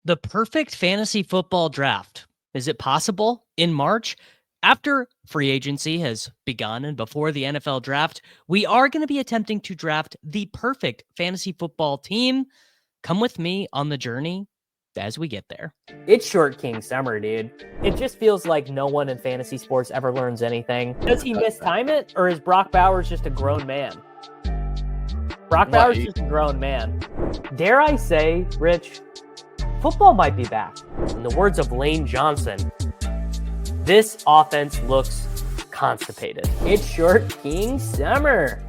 The perfect fantasy football draft. Is it possible in March? After free agency has begun and before the NFL draft, we are going to be attempting to draft the perfect fantasy football team. Come with me on the journey as we get there. It's Short King Summer, dude. It just feels like no one in fantasy sports ever learns anything. Does he mistime it, or is Brock Bowers just a grown man? Brock Bowers is just a grown man. Dare I say, Rich, football might be back. In the words of Lane Johnson, this offense looks constipated. It's Short King Summer.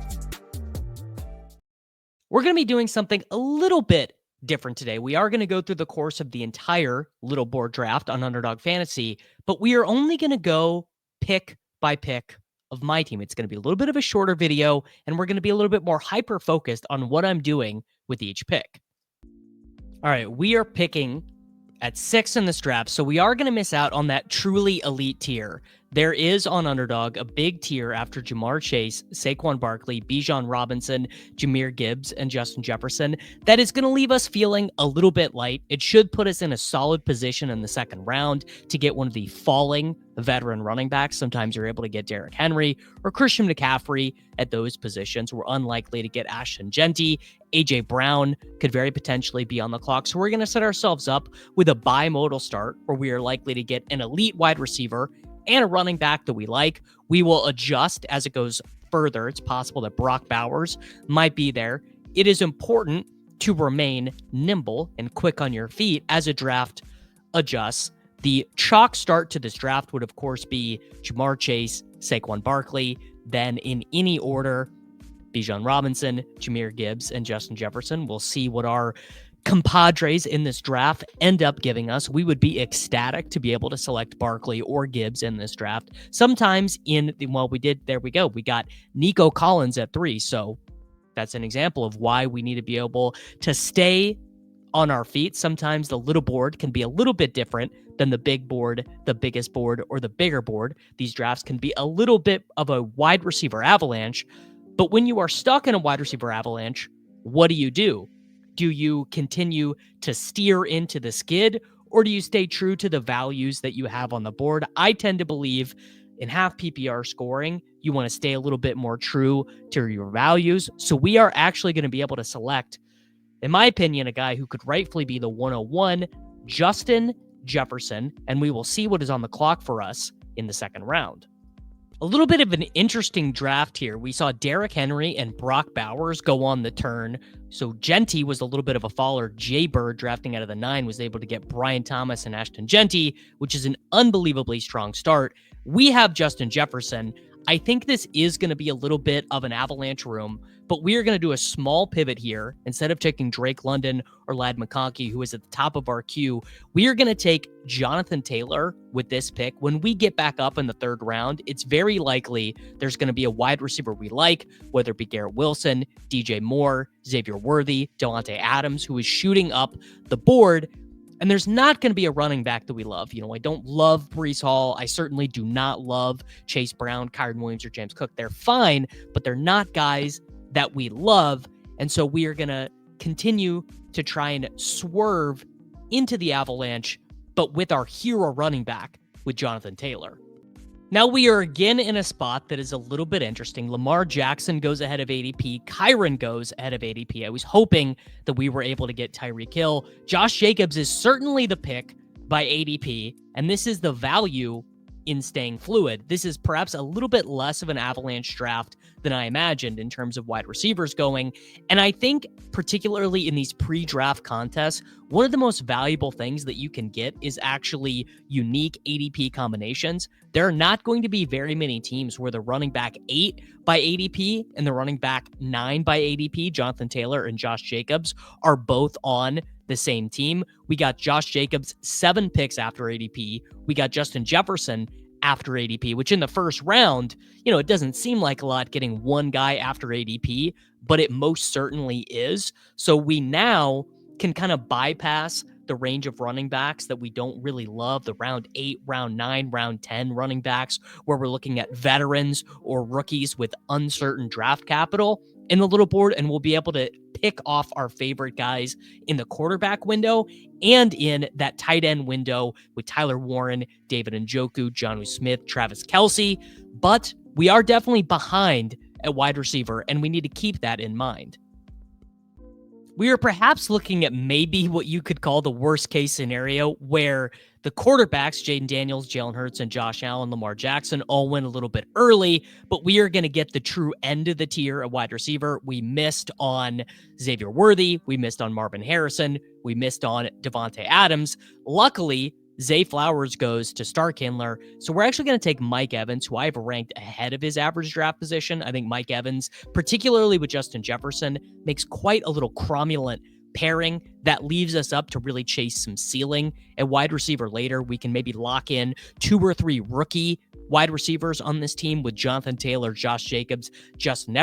We're going to be doing something a little bit different today. We are going to go through the course of the entire little board draft on Underdog Fantasy, but we are only going to go pick by pick of my team. It's going to be a little bit of a shorter video, and we're going to be a little bit more hyper-focused on what I'm doing with each pick. All right, we are picking at 6 in this draft, so we are going to miss out on that truly elite tier. There is on Underdog a big tier after Jamar Chase, Saquon Barkley, Bijan Robinson, Jahmyr Gibbs, and Justin Jefferson. That is going to leave us feeling a little bit light. It should put us in a solid position in the second round to get one of the falling veteran running backs. Sometimes you're able to get Derrick Henry or Christian McCaffrey at those positions. We're unlikely to get Ashton Genty. A.J. Brown could very potentially be on the clock. So we're going to set ourselves up with a bimodal start where we are likely to get an elite wide receiver and a running back that we like. We will adjust as it goes further. It's possible that Brock Bowers might be there. It is important to remain nimble and quick on your feet as a draft adjusts. The chalk start to this draft would, of course, be Jamar Chase, Saquon Barkley, then in any order, Bijan Robinson, Jahmyr Gibbs, and Justin Jefferson. We'll see what our compadres in this draft end up giving us. We would be ecstatic to be able to select Barkley or Gibbs in this draft. Sometimes there we go. We got Nico Collins at 3. So that's an example of why we need to be able to stay on our feet. Sometimes the little board can be a little bit different than the big board, the biggest board, or the bigger board. These drafts can be a little bit of a wide receiver avalanche. But when you are stuck in a wide receiver avalanche, what do? Do you continue to steer into the skid, or do you stay true to the values that you have on the board? I tend to believe in half PPR scoring, you want to stay a little bit more true to your values. So we are actually going to be able to select, in my opinion, a guy who could rightfully be the 101, Justin Jefferson, and we will see what is on the clock for us in the second round. A little bit of an interesting draft here. We saw Derrick Henry and Brock Bowers go on the turn. So Genty was a little bit of a faller. Jay Bird drafting out of the 9 was able to get Brian Thomas and Ashton Genty, which is an unbelievably strong start. We have Justin Jefferson. I think this is going to be a little bit of an avalanche room, but we are going to do a small pivot here. Instead of taking Drake London or Ladd McConkey, who is at the top of our queue, we are going to take Jonathan Taylor with this pick. When we get back up in the third round, it's very likely there's going to be a wide receiver we like, whether it be Garrett Wilson, DJ Moore, Xavier Worthy, Devontae Adams, who is shooting up the board. And there's not going to be a running back that we love. I don't love Breece Hall. I certainly do not love Chase Brown, Kyren Williams, or James Cook. They're fine, but they're not guys that we love. And so we are going to continue to try and swerve into the avalanche, but with our hero running back with Jonathan Taylor. Now we are again in a spot that is a little bit interesting. Lamar Jackson goes ahead of ADP. Kyren goes ahead of ADP. I was hoping that we were able to get Tyreek Hill. Josh Jacobs is certainly the pick by ADP, and this is the value in staying fluid. This is perhaps a little bit less of an avalanche draft than I imagined in terms of wide receivers going. And I think particularly in these pre-draft contests, one of the most valuable things that you can get is actually unique ADP combinations. There are not going to be very many teams where the running back 8 by ADP and the running back 9 by ADP, Jonathan Taylor and Josh Jacobs, are both on the same team. We got Josh Jacobs 7 picks after ADP. We got Justin Jefferson after ADP, which in the first round, it doesn't seem like a lot getting one guy after ADP, but it most certainly is. So we now can kind of bypass the range of running backs that we don't really love, the round 8, round 9, round 10 running backs, where we're looking at veterans or rookies with uncertain draft capital. in the little board, and we'll be able to pick off our favorite guys in the quarterback window and in that tight end window with Tyler Warren, David Njoku, Jonnu Smith, Travis Kelce. But we are definitely behind at wide receiver, and we need to keep that in mind. We are perhaps looking at maybe what you could call the worst case scenario, where the quarterbacks, Jayden Daniels, Jalen Hurts, and Josh Allen, Lamar Jackson, all went a little bit early, but we are going to get the true end of the tier at wide receiver. We missed on Xavier Worthy. We missed on Marvin Harrison. We missed on Devontae Adams. Luckily, Zay Flowers goes to Starkindler. So we're actually going to take Mike Evans, who I've ranked ahead of his average draft position. I think Mike Evans, particularly with Justin Jefferson, makes quite a little cromulent pairing that leaves us up to really chase some ceiling at wide receiver later. We can maybe lock in 2 or 3 rookie wide receivers on this team with Jonathan Taylor, Josh Jacobs, Justin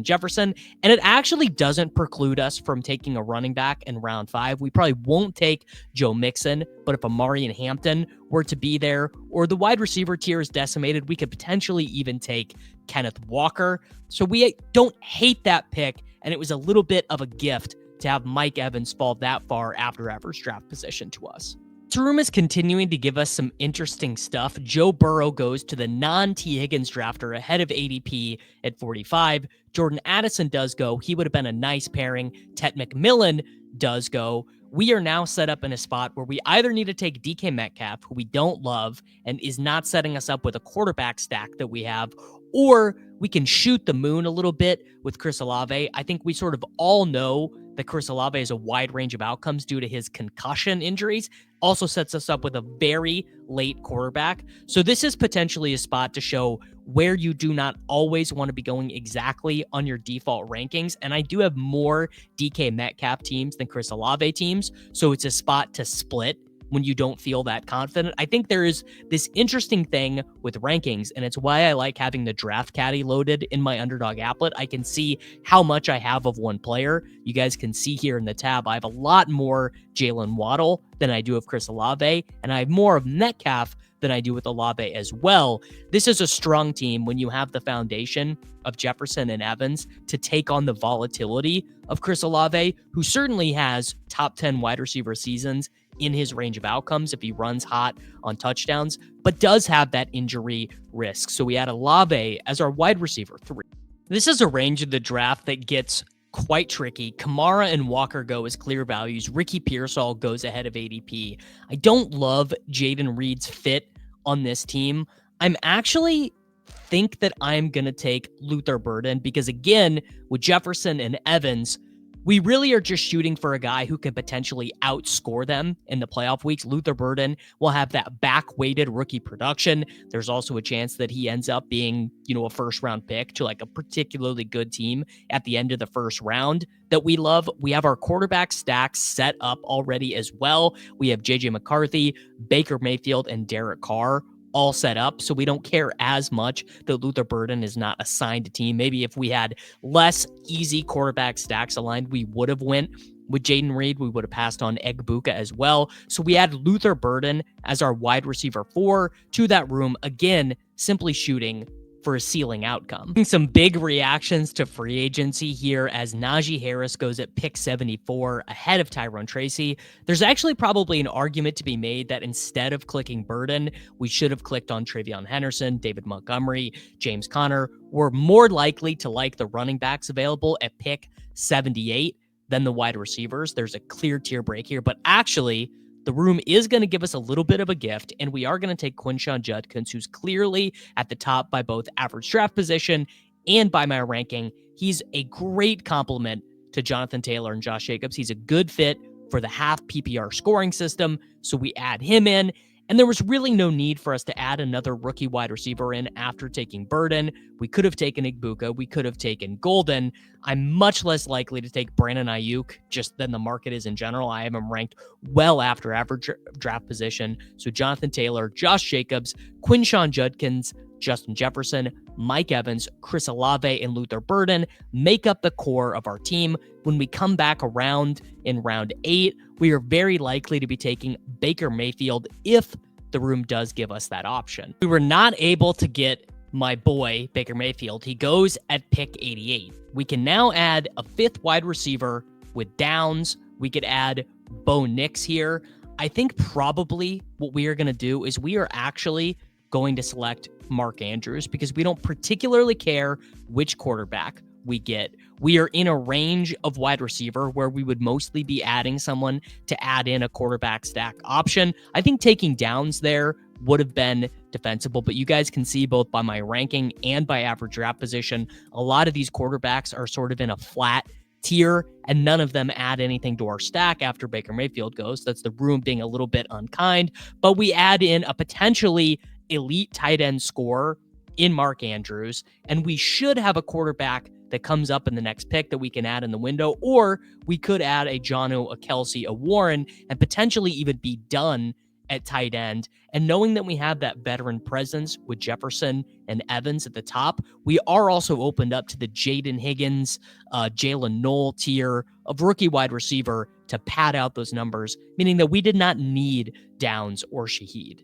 Jefferson. And it actually doesn't preclude us from taking a running back in round 5. We probably won't take Joe Mixon, but if Amari and Hampton were to be there, or the wide receiver tier is decimated, we could potentially even take Kenneth Walker. So we don't hate that pick, and it was a little bit of a gift to have Mike Evans fall that far after average draft position to us. This room is continuing to give us some interesting stuff. Joe Burrow goes to the non-T. Higgins drafter ahead of ADP at 45. Jordan Addison does go. He would have been a nice pairing. Ted McMillan does go. We are now set up in a spot where we either need to take DK Metcalf, who we don't love and is not setting us up with a quarterback stack that we have, or we can shoot the moon a little bit with Chris Olave. I think we sort of all know that Chris Olave has a wide range of outcomes due to his concussion injuries. Also sets us up with a very late quarterback. So this is potentially a spot to show where you do not always want to be going exactly on your default rankings. And I do have more DK Metcalf teams than Chris Olave teams. So it's a spot to split when you don't feel that confident. I think there is this interesting thing with rankings, and it's why I like having the draft caddy loaded in my Underdog applet. I can see how much I have of one player. You guys can see here in the tab, I have a lot more Jalen Waddle than I do of Chris Olave, and I have more of Metcalf than I do with Olave as well. This is a strong team when you have the foundation of Jefferson and Evans to take on the volatility of Chris Olave, who certainly has top 10 wide receiver seasons in his range of outcomes if he runs hot on touchdowns, but does have that injury risk. So we add Olave as our wide receiver 3. This is a range of the draft that gets quite tricky. Kamara and Walker go as clear values. Ricky Pearsall goes ahead of ADP. I don't love Jayden Reed's fit on this team. I'm actually think that I'm going to take Luther Burden because, again, with Jefferson and Evans, we really are just shooting for a guy who can potentially outscore them in the playoff weeks. Luther Burden will have that back-weighted rookie production. There's also a chance that he ends up being, a first-round pick to like a particularly good team at the end of the first round that we love. We have our quarterback stacks set up already as well. We have JJ McCarthy, Baker Mayfield, and Derek Carr all set up, so we don't care as much that Luther Burden is not assigned a team. Maybe if we had less easy quarterback stacks aligned, we would have went with Jayden Reed. We would have passed on Egbuka as well. So we add Luther Burden as our wide receiver 4 to that room, again, simply shooting for a ceiling outcome. Some big reactions to free agency here as Najee Harris goes at pick 74 ahead of Tyrone Tracy. There's actually probably an argument to be made that instead of clicking Burden, we should have clicked on Travion Henderson, David Montgomery, James Conner. We're more likely to like the running backs available at pick 78 than the wide receivers. There's a clear tier break here, but actually the room is going to give us a little bit of a gift, and we are going to take Quinshon Judkins, who's clearly at the top by both average draft position and by my ranking. He's a great complement to Jonathan Taylor and Josh Jacobs. He's a good fit for the half PPR scoring system, so we add him in. And there was really no need for us to add another rookie wide receiver in after taking Burden. We could have taken Egbuka. We could have taken Golden. I'm much less likely to take Brandon Ayuk just than the market is in general. I have him ranked well after average draft position. So Jonathan Taylor, Josh Jacobs, Quinshon Judkins, Justin Jefferson, Mike Evans, Chris Olave, and Luther Burden make up the core of our team. When we come back around in round 8, we are very likely to be taking Baker Mayfield if the room does give us that option. We were not able to get my boy, Baker Mayfield. He goes at pick 88. We can now add a 5th wide receiver with Downs. We could add Bo Nix here. I think probably what we are going to do is we are actually going to select Mark Andrews because we don't particularly care which quarterback we get. We are in a range of wide receiver where we would mostly be adding someone to add in a quarterback stack option. I think taking Downs there would have been defensible, but you guys can see both by my ranking and by average draft position, a lot of these quarterbacks are sort of in a flat tier, and none of them add anything to our stack after Baker Mayfield goes. That's the room being a little bit unkind, but we add in a potentially elite tight end scorer in Mark Andrews, and we should have a quarterback that comes up in the next pick that we can add in the window, or we could add a Jonnu, a Kelsey, a Warren, and potentially even be done at tight end. And knowing that we have that veteran presence with Jefferson and Evans at the top, we are also opened up to the Jayden Higgins, Jalen Knoll tier of rookie wide receiver to pad out those numbers, meaning that we did not need Downs or Shaheed.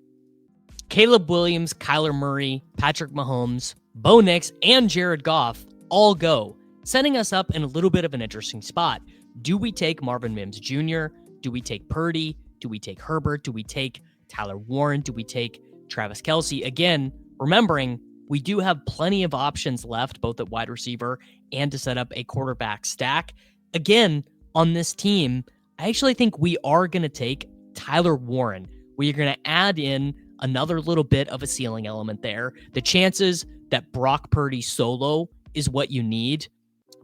Caleb Williams, Kyler Murray, Patrick Mahomes, Bo Nix, and Jared Goff all go, setting us up in a little bit of an interesting spot. Do we take Marvin Mims Jr.? Do we take Purdy? Do we take Herbert? Do we take Tyler Warren? Do we take Travis Kelce? Again, remembering we do have plenty of options left, both at wide receiver and to set up a quarterback stack. Again, on this team, I actually think we are going to take Tyler Warren. We are going to add in another little bit of a ceiling element there. The chances that Brock Purdy solo is what you need,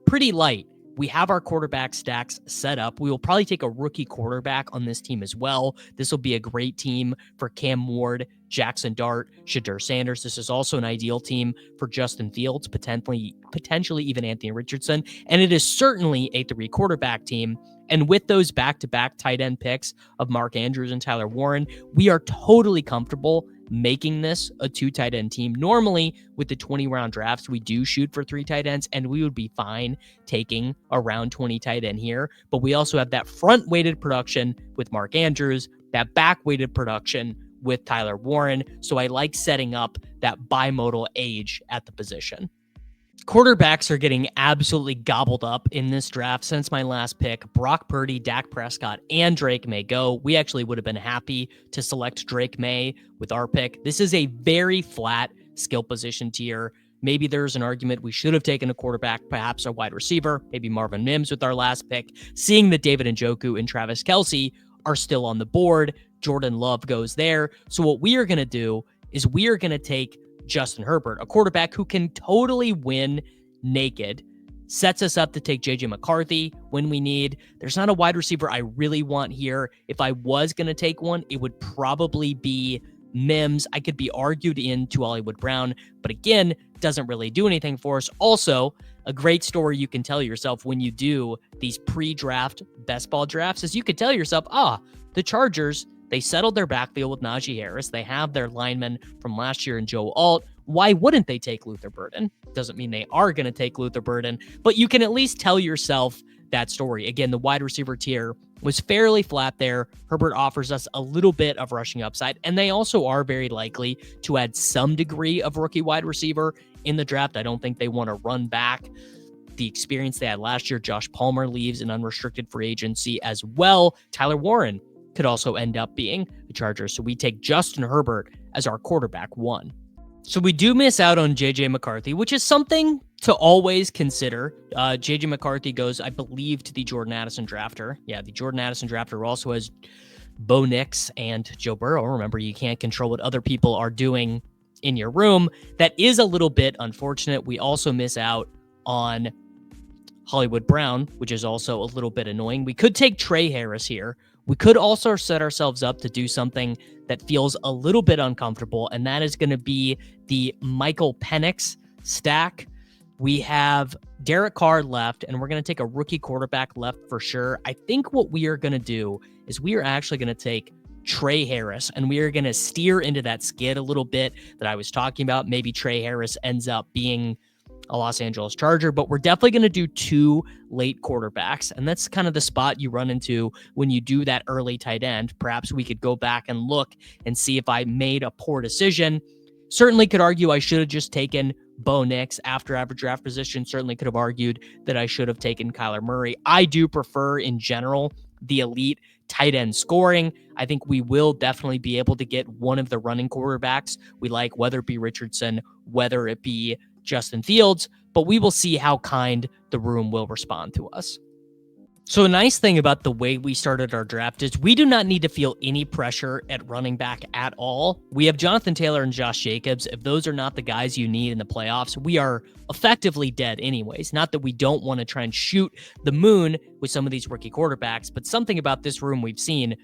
pretty light. We have our quarterback stacks set up. We will probably take a rookie quarterback on this team as well. This will be a great team for Cam Ward, Jackson Dart, Shadur Sanders. This is also an ideal team for Justin Fields, potentially even Anthony Richardson. And it is certainly a 3 quarterback team. And with those back-to-back tight end picks of Mark Andrews and Tyler Warren, we are totally comfortable making this a 2 tight end team. Normally, with the 20-round drafts, we do shoot for 3 tight ends, and we would be fine taking a round 20 tight end here. But we also have that front-weighted production with Mark Andrews, that back-weighted production with Tyler Warren. So I like setting up that bimodal age at the position. Quarterbacks are getting absolutely gobbled up in this draft since my last pick. Brock Purdy, Dak Prescott, and Drake May go. We actually would have been happy to select Drake May with our pick. This is a very flat skill position tier. Maybe there's an argument we should have taken a quarterback, perhaps a wide receiver, maybe Marvin Mims with our last pick. Seeing that David Njoku and Travis Kelce are still on the board, Jordan Love goes there. So what we are going to do is we are going to take Justin Herbert, a quarterback who can totally win naked, sets us up to take JJ McCarthy when we need. There's not a wide receiver I really want here. If I was going to take one, it would probably be Mims. I could be argued into Hollywood Brown, but again, doesn't really do anything for us. Also, a great story you can tell yourself when you do these pre-draft best ball drafts is you could tell yourself, the Chargers, they settled their backfield with Najee Harris. They have their lineman from last year in Joe Alt. Why wouldn't they take Luther Burden? Doesn't mean they are going to take Luther Burden, but you can at least tell yourself that story. Again, the wide receiver tier was fairly flat there. Herbert offers us a little bit of rushing upside, and they also are very likely to add some degree of rookie wide receiver in the draft. I don't think they want to run back the experience they had last year. Josh Palmer leaves in unrestricted free agency as well. Tyler Warren could also end up being a Charger. So we take Justin Herbert as our quarterback 1. So we do miss out on JJ McCarthy, which is something to always consider. JJ McCarthy goes, I believe, to the Jordan Addison drafter. Yeah, the Jordan Addison drafter also has Bo Nix and Joe Burrow. Remember, you can't control what other people are doing in your room. That is a little bit unfortunate. We also miss out on Hollywood Brown, which is also a little bit annoying. We could take Tre Harris here. We could also set ourselves up to do something that feels a little bit uncomfortable, and that is going to be the Michael Penix stack. We have Derek Carr left, and we're going to take a rookie quarterback left for sure. I think what we are going to do is we are actually going to take Tre Harris, and we are going to steer into that skid a little bit that I was talking about. Maybe Tre Harris ends up being a Los Angeles Charger, but we're definitely going to do 2 late quarterbacks. And that's kind of the spot you run into when you do that early tight end. Perhaps we could go back and look and see if I made a poor decision. Certainly could argue I should have just taken Bo Nix after average draft position. Certainly could have argued that I should have taken Kyler Murray. I do prefer, in general, the elite tight end scoring. I think we will definitely be able to get one of the running quarterbacks we like, whether it be Richardson, whether it be Justin Fields, but we will see how kind the room will respond to us. So a nice thing about the way we started our draft is we do not need to feel any pressure at running back at all. We have Jonathan Taylor and Josh Jacobs. If those are not the guys you need in the playoffs, we are effectively dead anyways. Not that we don't want to try and shoot the moon with some of these rookie quarterbacks, but something about this room we've seen,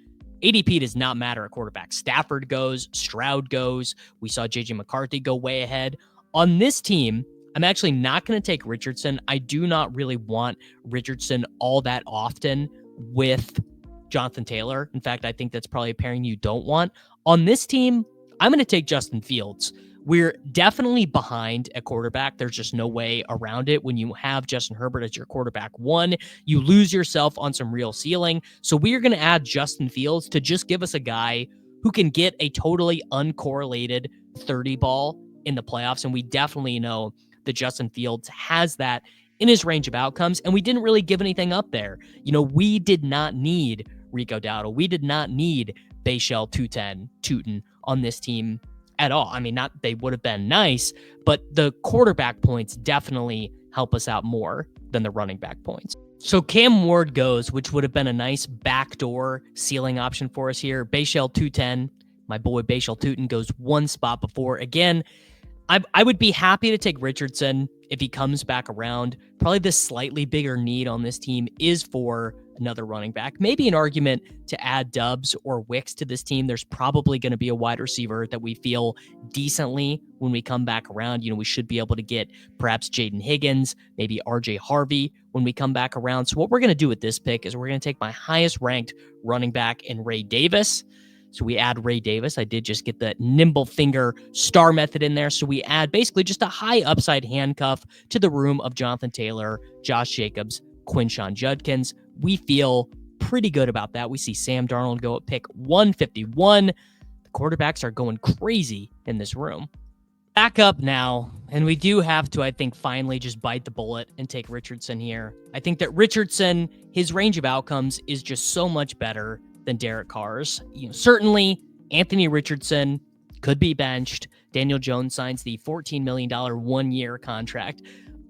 ADP does not matter at quarterback. Stafford goes, Stroud goes. We saw JJ McCarthy go way ahead. On this team, I'm actually not going to take Richardson. I do not really want Richardson all that often with Jonathan Taylor. In fact, I think that's probably a pairing you don't want. On this team, I'm going to take Justin Fields. We're definitely behind at quarterback. There's just no way around it. When you have Justin Herbert as your quarterback one, you lose yourself on some real ceiling. So we are going to add Justin Fields to just give us a guy who can get a totally uncorrelated 30 ball in the playoffs. And we definitely know that Justin Fields has that in his range of outcomes, and we didn't really give anything up there. We did not need Rico Dowdle. We did not need Bachelor 210 Tootin on this team at all. I mean, not they would have been nice, but the quarterback points definitely help us out more than the running back points. So Cam Ward goes, which would have been a nice backdoor ceiling option for us here. Bachelor 210, my boy Bachelor Tootin goes one spot before. Again, I would be happy to take Richardson if he comes back around. Probably the slightly bigger need on this team is for another running back. Maybe an argument to add Dubs or Wicks to this team. There's probably going to be a wide receiver that we feel decently when we come back around. We should be able to get perhaps Jayden Higgins, maybe RJ Harvey when we come back around. So what we're going to do with this pick is we're going to take my highest ranked running back in Ray Davis. So we add Ray Davis. I did just get the nimble finger star method in there. So we add basically just a high upside handcuff to the room of Jonathan Taylor, Josh Jacobs, Quinshon Judkins. We feel pretty good about that. We see Sam Darnold go at pick 151. The quarterbacks are going crazy in this room. Back up now, and we do have to, I think, finally just bite the bullet and take Richardson here. I think that Richardson, his range of outcomes is just so much better than Derek Carr's. Certainly Anthony Richardson could be benched. Daniel Jones signs the $14 million 1-year contract.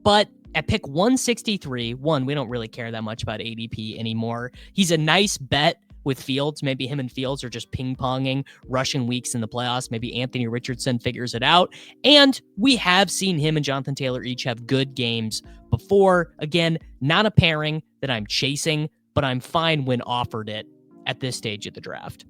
But at pick 163, we don't really care that much about ADP anymore. He's a nice bet with Fields. Maybe him and Fields are just ping-ponging rushing weeks in the playoffs. Maybe Anthony Richardson figures it out. And we have seen him and Jonathan Taylor each have good games before. Again, not a pairing that I'm chasing, but I'm fine when offered it at this stage of the draft.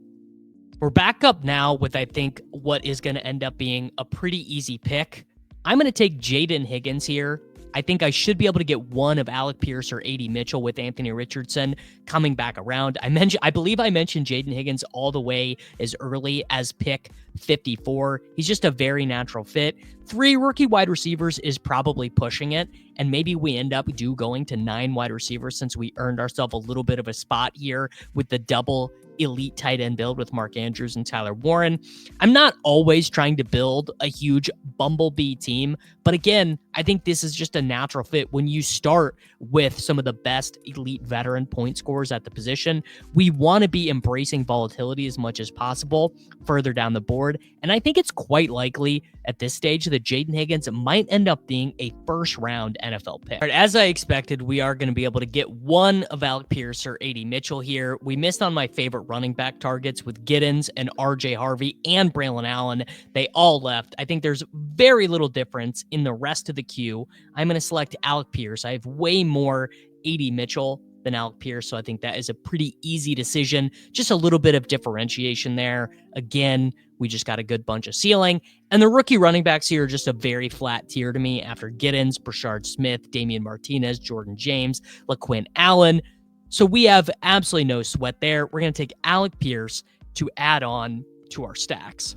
We're back up now with, I think, what is going to end up being a pretty easy pick. I'm going to take Jayden Higgins here. I think I should be able to get one of Alec Pierce or A.D. Mitchell with Anthony Richardson coming back around. I believe I mentioned Jayden Higgins all the way as early as pick 54. He's just a very natural fit. 3 rookie wide receivers is probably pushing it, and maybe we end up going to 9 wide receivers since we earned ourselves a little bit of a spot here with the double elite tight end build with Mark Andrews and Tyler Warren. I'm not always trying to build a huge bumblebee team, but again, I think this is just a natural fit. When you start with some of the best elite veteran point scorers at the position, we want to be embracing volatility as much as possible further down the board. And I think it's quite likely at this stage that Jayden Higgins might end up being a first-round NFL pick. All right, as I expected, we are going to be able to get one of Alec Pierce or A.D. Mitchell here. We missed on my favorite running back targets with Giddens and RJ Harvey and Braylon Allen. They all left. I think there's very little difference in the rest of the queue. I'm going to select Alec Pierce. I have way more A.D. Mitchell than Alec Pierce, so I think that is a pretty easy decision. Just a little bit of differentiation there. Again, we just got a good bunch of ceiling. And the rookie running backs here are just a very flat tier to me after Giddens, Brashard Smith, Damian Martinez, Jordan James, LaQuinn Allen. So we have absolutely no sweat there. We're going to take Alec Pierce to add on to our stacks.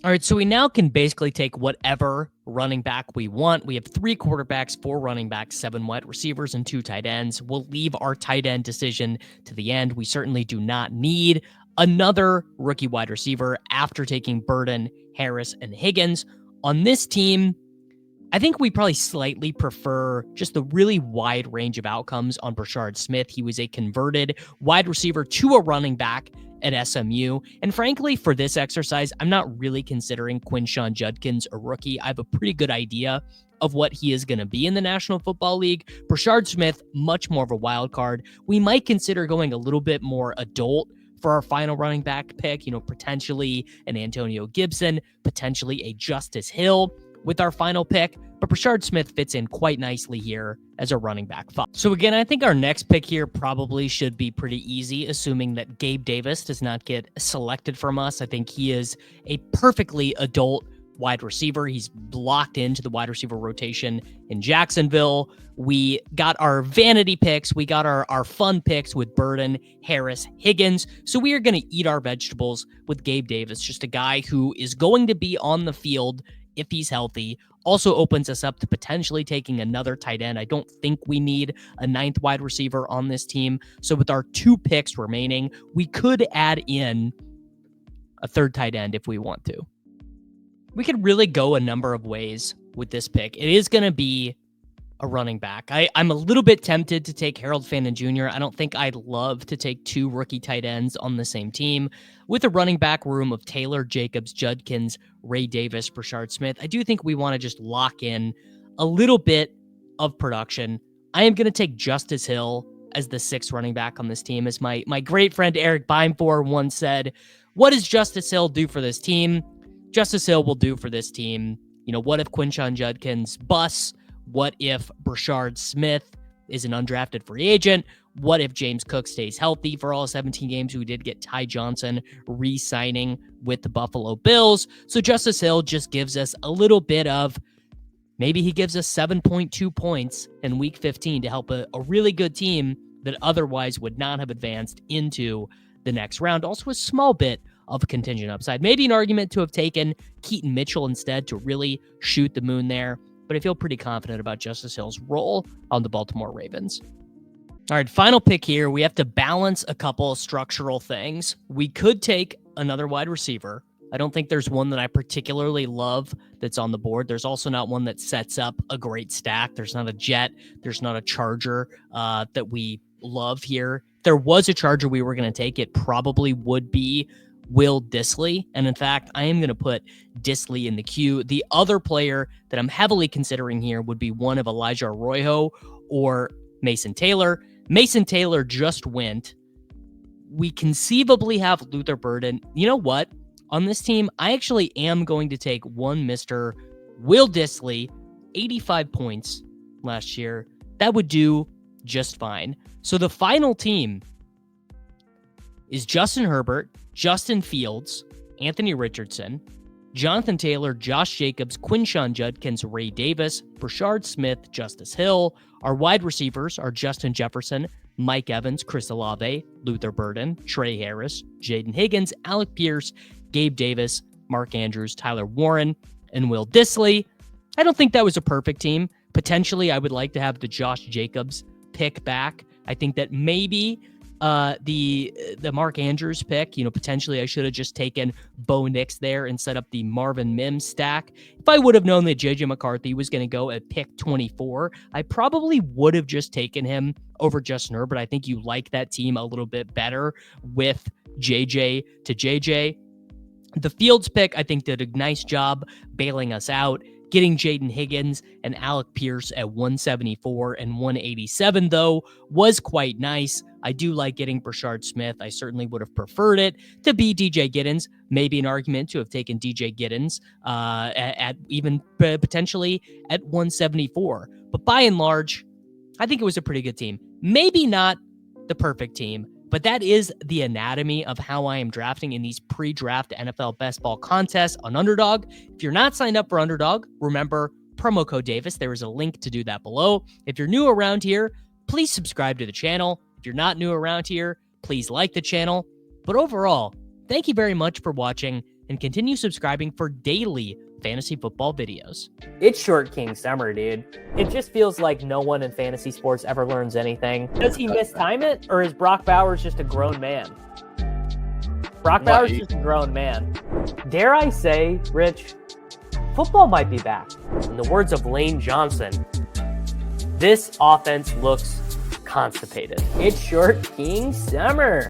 All right, so we now can basically take whatever running back we want. We have 3 quarterbacks, 4 running backs, 7 wide receivers, and 2 tight ends. We'll leave our tight end decision to the end. We certainly do not need another rookie wide receiver after taking Burden, Harris, and Higgins. On this team, I think we probably slightly prefer just the really wide range of outcomes on Brashard Smith. He was a converted wide receiver to a running back at SMU. And frankly, for this exercise, I'm not really considering Quinshon Judkins a rookie. I have a pretty good idea of what he is going to be in the National Football League. Brashard Smith, much more of a wild card. We might consider going a little bit more adult for our final running back pick, potentially an Antonio Gibson, potentially a Justice Hill with our final pick, but Brashard Smith fits in quite nicely here as a running back. So again, I think our next pick here probably should be pretty easy, assuming that Gabe Davis does not get selected from us. I think he is a perfectly adult wide receiver. He's locked into the wide receiver rotation in Jacksonville. We got our vanity picks. We got our fun picks with Burden, Harris, Higgins. So we are going to eat our vegetables with Gabe Davis, just a guy who is going to be on the field if he's healthy. Also opens us up to potentially taking another tight end. I don't think we need a ninth wide receiver on this team. So with our 2 picks remaining, we could add in a third tight end if we want to. We could really go a number of ways with this pick. It is going to be a running back. I'm a little bit tempted to take Harold Fannin Jr. I don't think I'd love to take 2 rookie tight ends on the same team. With a running back room of Taylor, Jacobs, Judkins, Ray Davis, Brashard Smith, I do think we want to just lock in a little bit of production. I am going to take Justice Hill as the 6th running back on this team. As my great friend Eric Beimfor once said, what does Justice Hill do for this team? Justice Hill will do for this team. What if Quinshon Judkins busts? What if Brashard Smith is an undrafted free agent? What if James Cook stays healthy for all 17 games? We did get Ty Johnson re-signing with the Buffalo Bills. So Justice Hill just gives us a little bit of, maybe he gives us 7.2 points in week 15 to help a really good team that otherwise would not have advanced into the next round. Also a small bit of a contingent upside. Maybe an argument to have taken Keaton Mitchell instead to really shoot the moon there. But I feel pretty confident about Justice Hill's role on the Baltimore Ravens. All right, final pick here. We have to balance a couple of structural things. We could take another wide receiver. I don't think there's one that I particularly love that's on the board. There's also not one that sets up a great stack. There's not a Jet. There's not a Charger that we love here. If there was a Charger we were going to take, it probably would be Will Dissly. And in fact, I am going to put Dissly in the queue. The other player that I'm heavily considering here would be one of Elijah Arroyo or Mason Taylor. Mason Taylor just went. We conceivably have Luther Burden. You know what? On this team, I actually am going to take one Mr. Will Dissly, 85 points last year. That would do just fine. So the final team is Justin Herbert, Justin Fields, Anthony Richardson, Jonathan Taylor, Josh Jacobs, Quinshon Judkins, Ray Davis, Brashard Smith, Justice Hill. Our wide receivers are Justin Jefferson, Mike Evans, Chris Olave, Luther Burden, Tre Harris, Jayden Higgins, Alec Pierce, Gabe Davis, Mark Andrews, Tyler Warren, and Will Dissly. I don't think that was a perfect team. Potentially, I would like to have the Josh Jacobs pick back. I think that maybe the Mark Andrews pick, potentially I should have just taken Bo Nix there and set up the Marvin Mims stack. If I would have known that JJ McCarthy was going to go at pick 24, I probably would have just taken him over Justin Herbert. I think you like that team a little bit better with JJ to JJ. The Fields pick, I think, did a nice job bailing us out. Getting Jayden Higgins and Alec Pierce at 174 and 187, though, was quite nice. I do like getting Brashard Smith. I certainly would have preferred it to be DJ Giddens. Maybe an argument to have taken DJ Giddens at even potentially at 174. But by and large, I think it was a pretty good team. Maybe not the perfect team, but that is the anatomy of how I am drafting in these pre-draft NFL best ball contests on Underdog. If you're not signed up for Underdog, remember promo code Davis. There is a link to do that below. If you're new around here, please subscribe to the channel. If you're not new around here, please like the channel. But overall, thank you very much for watching and continue subscribing for daily fantasy football videos. It's Short King Summer, dude. It just feels like no one in fantasy sports ever learns anything. Does he mistime it, or is Brock Bowers just a grown man? Brock Bowers is just a grown man. Dare I say, Rich, football might be back. In the words of Lane Johnson, this offense looks constipated. It's short king summer.